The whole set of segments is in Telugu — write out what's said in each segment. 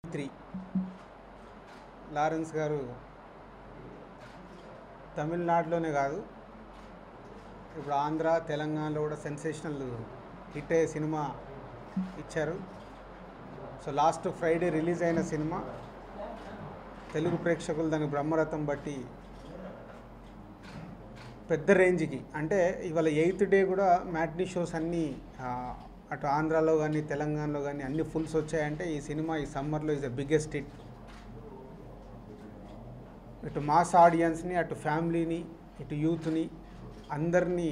3 లారెన్స్ గారు తమిళనాడులోనే కాదు, ఇప్పుడు ఆంధ్ర తెలంగాణలో కూడా సెన్సేషనల్ హిట్ అయ్యే సినిమా ఇచ్చారు. సో లాస్ట్ ఫ్రైడే రిలీజ్ అయిన సినిమా తెలుగు ప్రేక్షకులు దానికి బ్రహ్మరథం బట్టి పెద్ద రేంజ్కి, అంటే ఇవాళ 8th డే కూడా మ్యాట్నీ షోస్ అన్నీ అటు ఆంధ్రాలో కానీ తెలంగాణలో కానీ అన్ని ఫుల్స్ వచ్చాయంటే ఈ సినిమా ఈ సమ్మర్లో ఈజ్ ద బిగ్గెస్ట్ హిట్. ఇటు మాస్ ఆడియన్స్ని, అటు ఫ్యామిలీని, ఇటు యూత్ని అందరినీ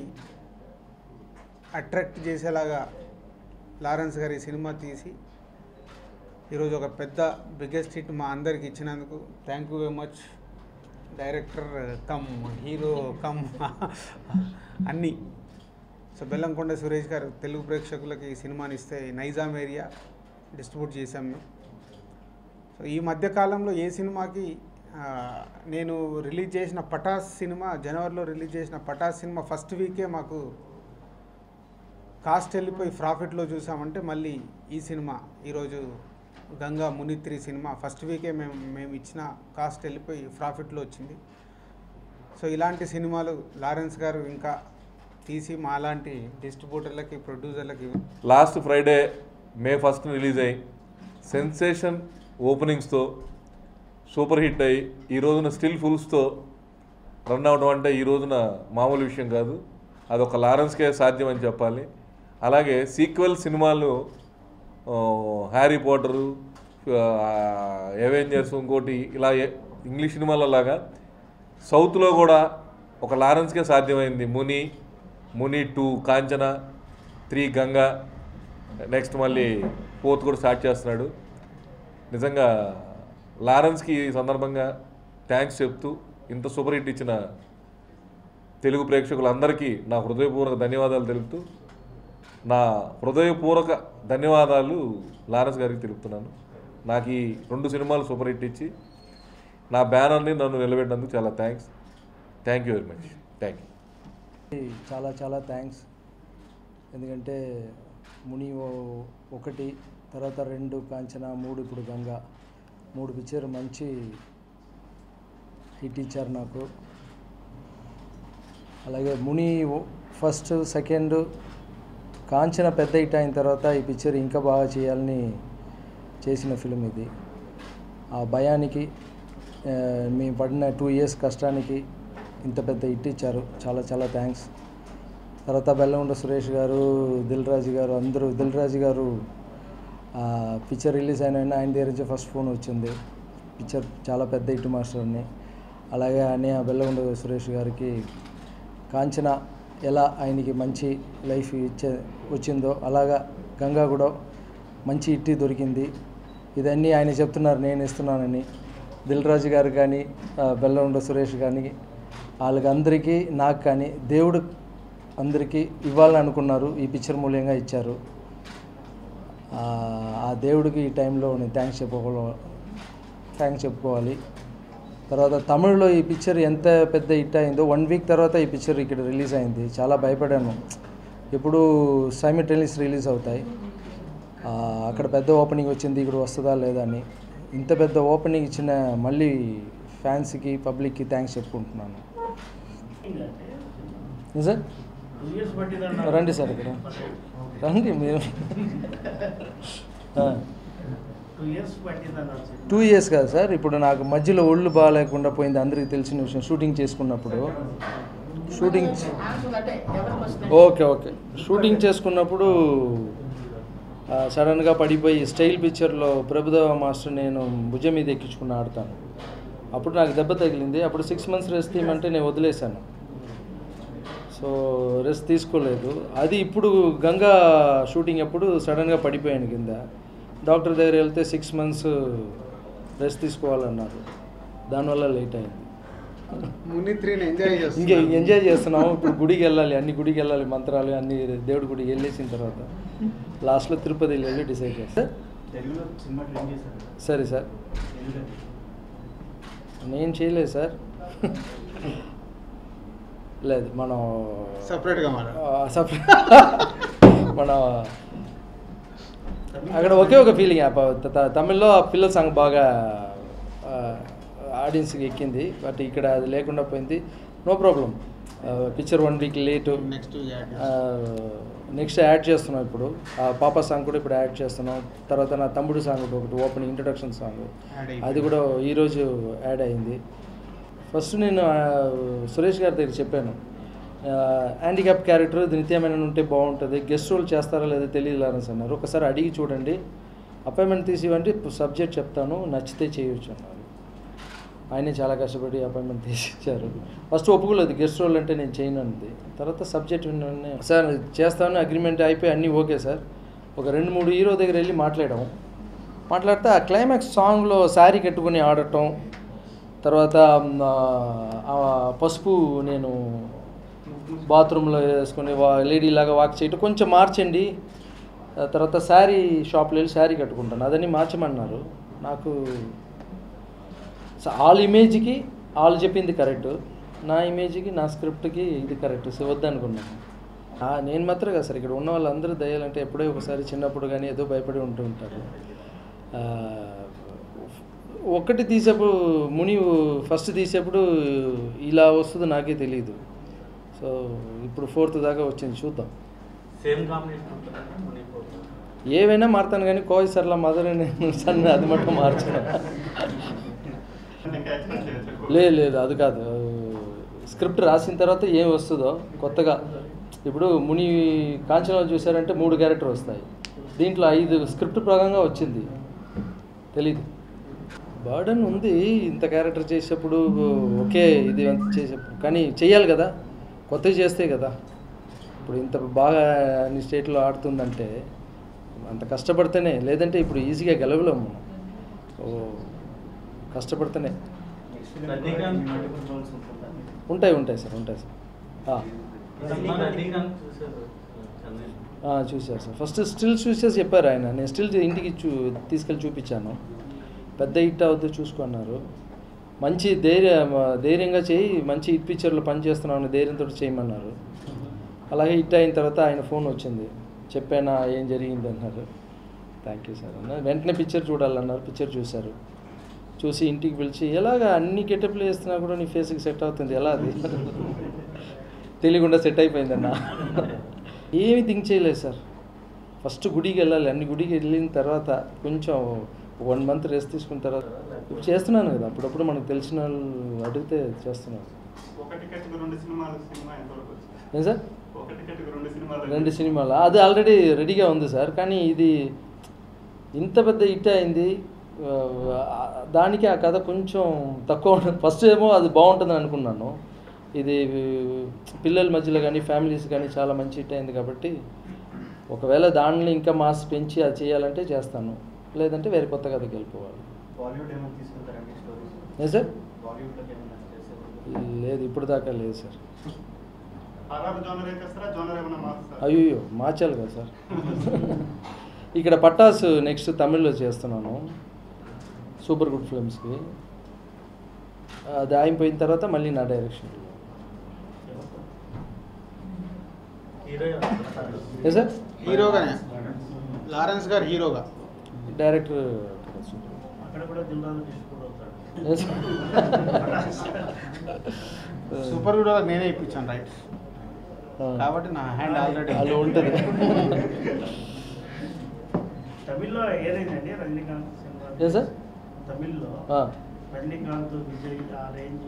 అట్రాక్ట్ చేసేలాగా లారెన్స్ గారు ఈ సినిమా తీసి ఈరోజు ఒక పెద్ద బిగ్గెస్ట్ హిట్ మా అందరికి ఇచ్చినందుకు thank you very much. Director come hero come అన్నీ. సో బెల్లంకొండ సురేష్ గారు తెలుగు ప్రేక్షకులకి ఈ సినిమాని ఇస్తే నైజాం ఏరియా డిస్ట్రిబ్యూట్ చేశాం మేము. సో ఈ మధ్యకాలంలో ఏ సినిమాకి నేను రిలీజ్ చేసిన పటాస్ సినిమా, జనవరిలో రిలీజ్ చేసిన పటాస్ సినిమా ఫస్ట్ వీకే మాకు కాస్ట్ వెళ్ళిపోయి ప్రాఫిట్లో చూసామంటే, మళ్ళీ ఈ సినిమా ఈరోజు గంగా మునిత్రి సినిమా ఫస్ట్ వీకే మేము ఇచ్చిన కాస్ట్ వెళ్ళిపోయి ప్రాఫిట్లో వచ్చింది. సో ఇలాంటి సినిమాలు లారెన్స్ గారు ఇంకా తీసి మా లాంటి డిస్ట్రిబ్యూటర్లకి, ప్రొడ్యూసర్లకి. Last Friday May 1st release అయ్యి సెన్సేషన్ ఓపెనింగ్స్తో సూపర్ హిట్ అయ్యి ఈ రోజున స్టిల్ ఫుల్స్తో రన్ అవడం అంటే ఈ రోజున మామూలు విషయం కాదు. అదొక లారెన్స్కే సాధ్యం అని చెప్పాలి. అలాగే సీక్వెల్ సినిమాలు హ్యారీ పోటరు, అవెంజర్స్, ఇంకోటి ఇలా ఇంగ్లీష్ సినిమాలలాగా సౌత్లో కూడా ఒక లారెన్స్కే సాధ్యమైంది. ముని 2, కాంచన 3, గంగా, నెక్స్ట్ మళ్ళీ 4th కూడా స్టార్ట్ చేస్తున్నాడు. నిజంగా లారెన్స్కి ఈ సందర్భంగా థ్యాంక్స్ చెప్తూ, ఇంత సూపర్ హిట్ ఇచ్చిన తెలుగు ప్రేక్షకులందరికీ నా హృదయపూర్వక ధన్యవాదాలు తెలుపుతూ, నా హృదయపూర్వక ధన్యవాదాలు లారెన్స్ గారికి తెలుపుతున్నాను. నాకు ఈ 2 సినిమాలు సూపర్ హిట్ ఇచ్చి నా బ్యానర్ని నన్ను నిలబెట్టినందుకు చాలా thank you very much. Thank you. చాలా చాలా థ్యాంక్స్. ఎందుకంటే ముని 1, తర్వాత 2 కాంచన, 3 ఇప్పుడు గంగా, 3 పిక్చర్ మంచి హిట్ ఇచ్చారు నాకు. అలాగే ముని 1st, 2nd, కాంచన పెద్ద హిట్ అయిన తర్వాత ఈ పిక్చర్ ఇంకా బాగా చేయాలని చేసిన ఫిలిం ఇది. ఆ భయానికి మేము పడిన 2 years కష్టానికి ఇంత పెద్ద హిట్ ఇచ్చారు. చాలా చాలా థ్యాంక్స్. తర్వాత బెల్లంకొండ సురేష్ గారు, దిల్ రాజు గారు, అందరూ. దిల్ రాజు గారు పిక్చర్ రిలీజ్ అయిన ఆయన దగ్గర నుంచి ఫస్ట్ ఫోన్ వచ్చింది, పిక్చర్ చాలా పెద్ద హిట్ మాస్టర్ అని. అలాగే అన్నయ్య బెల్లంకొండ సురేష్ గారికి కాంచన ఎలా ఆయనకి మంచి లైఫ్ వచ్చిందో అలాగా గంగా కూడా మంచి హిట్ దొరికింది. ఇదన్నీ ఆయన చెప్తున్నారు, నేను ఇస్తున్నానని. దిల్ రాజు గారు కానీ, బెల్లంకొండ సురేష్ కానీ, వాళ్ళకి అందరికీ, నాకు కానీ దేవుడు అందరికీ ఇవ్వాలని అనుకున్నారు, ఈ పిక్చర్ మూల్యంగా ఇచ్చారు. ఆ దేవుడికి ఈ టైంలో నేను థ్యాంక్స్ చెప్పుకోవాలి. తర్వాత తమిళ్లో ఈ పిక్చర్ ఎంత పెద్ద హిట్ అయిందో 1 week తర్వాత ఈ పిక్చర్ ఇక్కడ రిలీజ్ అయింది. చాలా భయపడాను, ఎప్పుడు సైమల్టేనియస్ రిలీజ్ అవుతాయి, అక్కడ పెద్ద ఓపెనింగ్ వచ్చింది, ఇక్కడ వస్తుందా లేదా అని. ఇంత పెద్ద ఓపెనింగ్ ఇచ్చిన మళ్ళీ ఫ్యాన్స్కి, పబ్లిక్కి థ్యాంక్స్ చెప్పుకుంటున్నాను. సార్ రండి సార్, ఇక్కడ రండి మీరు. 2 years కాదు సార్, ఇప్పుడు నాకు మధ్యలో ఒళ్ళు బాగాలేకుండా పోయింది, అందరికీ తెలిసిన విషయం. షూటింగ్ చేసుకున్నప్పుడు ఓకే షూటింగ్ చేసుకున్నప్పుడు సడన్గా పడిపోయి స్టైల్ పిక్చర్లో ప్రభుదేవ మాస్టర్ నేను భుజం మీద ఎక్కించుకుని ఆడతాను. అప్పుడు నాకు దెబ్బ తగిలింది. అప్పుడు 6 months రెస్ట్ తీయమంటే నేను వదిలేశాను. సో రెస్ట్ తీసుకోలేదు. అది ఇప్పుడు గంగా షూటింగ్ అప్పుడు సడన్గా పడిపోయాను కింద. డాక్టర్ దగ్గర వెళ్తే 6 months రెస్ట్ తీసుకోవాలన్నారు. దానివల్ల లేట్ అయింది. ఎంజాయ్ చేస్తున్నాము. ఇప్పుడు గుడికి వెళ్ళాలి, అన్ని గుడికి వెళ్ళాలి, మంత్రాలు అన్ని దేవుడి గుడికి వెళ్ళేసిన తర్వాత లాస్ట్లో తిరుపతి వెళ్ళి డిసైడ్ చేస్తాను. సరే సార్, నేను చేయలేదు సార్. లేదు, మనం సపరేట్గా మన అక్కడ ఒకే ఒక ఫీలింగ్ తమిళ్లో ఆ పిల్లల సాంగ్ బాగా ఆడియన్స్కి ఎక్కింది, బట్ ఇక్కడ అది లేకుండా పోయింది. No problem, picture 1 week late, next add చేస్తున్నాం. ఇప్పుడు పాప సాంగ్ కూడా ఇప్పుడు యాడ్ చేస్తున్నాం. తర్వాత నా తమ్ముడు సాంగ్ ఒకటి ఓపెనింగ్ ఇంట్రడక్షన్ సాంగ్, అది కూడా ఈరోజు యాడ్ అయింది. ఫస్ట్ నేను సురేష్ గారి దగ్గర చెప్పాను, హ్యాండిక్యాప్ క్యారెక్టర్ నిత్యమైన ఉంటే బాగుంటుంది, గెస్ట్ రోల్ చేస్తారా లేదా తెలియదు లారెన్స్ అన్నారు. ఒకసారి అడిగి చూడండి, అపాయింట్మెంట్ తీసి ఇవ్వండి, సబ్జెక్ట్ చెప్తాను, నచ్చితే చేయొచ్చు అన్నారు. ఆయనే చాలా కష్టపడి అపాయింట్మెంట్ తీసి ఇచ్చారు. ఫస్ట్ ఒప్పుకోలేదు, గెస్ట్ రోల్ అంటే నేను చేయను అంది. తర్వాత సబ్జెక్ట్ విన్నాను, సార్ చేస్తాను, అగ్రిమెంట్ అయిపోయి అన్నీ ఓకే సార్. ఒక 2-3 హీరో దగ్గర వెళ్ళి మాట్లాడితే ఆ క్లైమాక్స్ సాంగ్లో శారీ కట్టుకుని ఆడటం, తర్వాత పసుపు నేను బాత్రూంలో వేసుకొని లేడీలాగా వాక్ చేయటం కొంచెం మార్చండి, తర్వాత శారీ షాప్లో వెళ్ళి శారీ కట్టుకుంటాను, అదని మార్చమన్నారు. నాకు వాళ్ళ ఇమేజ్కి వాళ్ళు చెప్పింది కరెక్ట్, నా ఇమేజ్కి నా స్క్రిప్ట్కి ఇది కరెక్ట్, సో వద్దనుకున్నాను. నేను మాత్రం కదా సార్, ఇక్కడ ఉన్న వాళ్ళందరూ దయ్యాలంటే ఎప్పుడో ఒకసారి చిన్నప్పుడు కానీ ఏదో భయపడి ఉంటూ ఉంటారు. ఒక్కటి తీసేప్పుడు ముని ఫస్ట్ తీసేప్పుడు ఇలా వస్తుందో నాకే తెలియదు. సో ఇప్పుడు 4th దాకా వచ్చింది, చూద్దాం. ఏవైనా మారుతాను కానీ కోయి సర్లా మదర్ సన్ అది మటుకు మార్చాను. లేదు అది కాదు, స్క్రిప్ట్ రాసిన తర్వాత ఏం వస్తుందో కొత్తగా. ఇప్పుడు ముని కాంచనాలు చూసారంటే 3 క్యారెక్టర్ వస్తాయి, దీంట్లో 5 స్క్రిప్ట్ ప్రకారంగా వచ్చింది, తెలీదు. బర్డన్ ఉంది ఇంత క్యారెక్టర్ చేసేప్పుడు, ఓకే ఇది చేసేప్పుడు, కానీ చెయ్యాలి కదా, కొత్తగా చేస్తే కదా. ఇప్పుడు ఇంత బాగా అన్ని స్టేట్లో ఆడుతుందంటే అంత కష్టపడితేనే, లేదంటే ఇప్పుడు ఈజీగా గెలవలేము మనం, కష్టపడితేనే. ఉంటాయి సార్. చూశారు సార్, ఫస్ట్ స్టిల్ చూసేసి చెప్పారు ఆయన, నేను స్టిల్ ఇంటికి తీసుకెళ్ళి చూపించాను. పెద్ద హిట్ అవుద్దు చూసుకున్నారు, మంచి ధైర్యంగా చేయి, మంచి హిట్ పిక్చర్లో పనిచేస్తున్నామని ధైర్యంతో చేయమన్నారు. అలాగే హిట్ అయిన తర్వాత ఆయన ఫోన్ వచ్చింది, చెప్పానా ఏం జరిగింది అన్నారు. థ్యాంక్ యూ సార్ అన్నారు. వెంటనే పిక్చర్ చూడాలన్నారు, పిక్చర్ చూశారు. చూసి ఇంటికి పిలిచి, ఎలాగా అన్ని గెటప్లు వేస్తున్నా కూడా నీ ఫేస్కి సెట్ అవుతుంది, ఎలా అది తెలియకుండా సెట్ అయిపోయిందన్న. ఏమి థింక్ చేయలేదు సార్, ఫస్ట్ గుడికి వెళ్ళాలి, అన్ని గుడికి వెళ్ళిన తర్వాత కొంచెం 1 మంత్ రెస్ట్ తీసుకున్న తర్వాత ఇప్పుడు చేస్తున్నాను కదా, అప్పుడప్పుడు మనకు తెలిసిన వాళ్ళు అడిగితే చేస్తున్నాను. ఏం సార్ 2 సినిమాలు అది ఆల్రెడీ రెడీగా ఉంది సార్, కానీ ఇది ఇంత పెద్ద హిట్ అయింది, దానికి ఆ కథ కొంచెం తక్కువ ఉంటుంది. ఫస్ట్ ఏమో అది బాగుంటుందని అనుకున్నాను, ఇది పిల్లల మధ్యలో కానీ ఫ్యామిలీస్ కానీ చాలా మంచి హిట్ అయింది కాబట్టి, ఒకవేళ దానిలో ఇంకా మాస్ పెంచి అది చేయాలంటే చేస్తాను, లేదంటే వేరే కొత్త కథకి వెళ్ళిపోవాలి. ఏ సార్ లేదు, ఇప్పుడు దాకా లేదు సార్. అయ్యో మార్చాలి కదా సార్. ఇక్కడ పట్టాసు నెక్స్ట్ తమిళ్లో చేస్తున్నాను, సూపర్ గుడ్ ఫిల్మ్స్కి. అది అయిపోయిన తర్వాత మళ్ళీ నా డైరెక్షన్. ఏ సార్ హీరోగానే, లారెన్స్ గారు హీరోగా, డైరెక్టర్. సూపర్ హీరోగా నేనే ఇప్పించాను రైట్స్, కాబట్టి నా హ్యాండ్ ఆల్రెడీ అలా ఉంటుంది. తమిళ్లో ఏదైందండి రజనీకాంత్ సినిమా? ఏ సార్ తమిళ్లో రజనీకాంత్ విజయ్ ఆ రేంజ్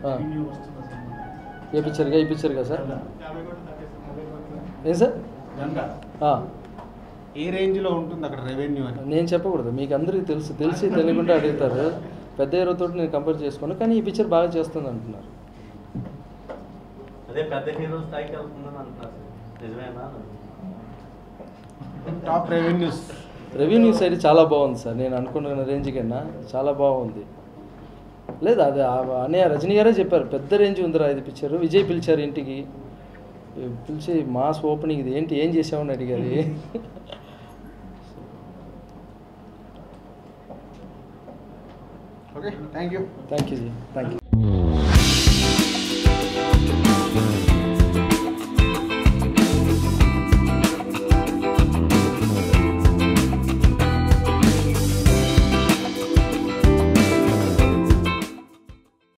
రెవెన్యూ వస్తున్న సినిమా ఏ పిక్చర్గా సార్? ఏం సార్ గంగా ఏ రేంజ్లో ఉంటుంది అక్కడ రెవెన్యూ అని నేను చెప్పకూడదు, మీకు అందరికీ తెలిసి తెలియకుండా అడుగుతారు. పెద్ద హీరోతో నేను కంపేర్ చేసుకోను, కానీ ఈ పిక్చర్ బాగా చేస్తుంది అంటున్నారు. అదే పెద్ద హీరో స్థాయికి వెళ్తుందని అంటున్నారు, నిజమేనా? టాప్ రెవెన్యూ సైడ్ చాలా బాగుంది సార్, నేను అనుకున్న రేంజ్ కన్నా చాలా బాగుంది. లేదు అది అనే రజనీ గారే చెప్పారు, పెద్ద రేంజ్ ఉందిరా ఇది పిక్చర్. విజయ్ పిలిచారు ఇంటికి, పిలిచి మాస్ ఓపెనింగ్ ఇది ఏంటి, ఏం చేసామని అడిగారు. Okay, thank you ji, thank you.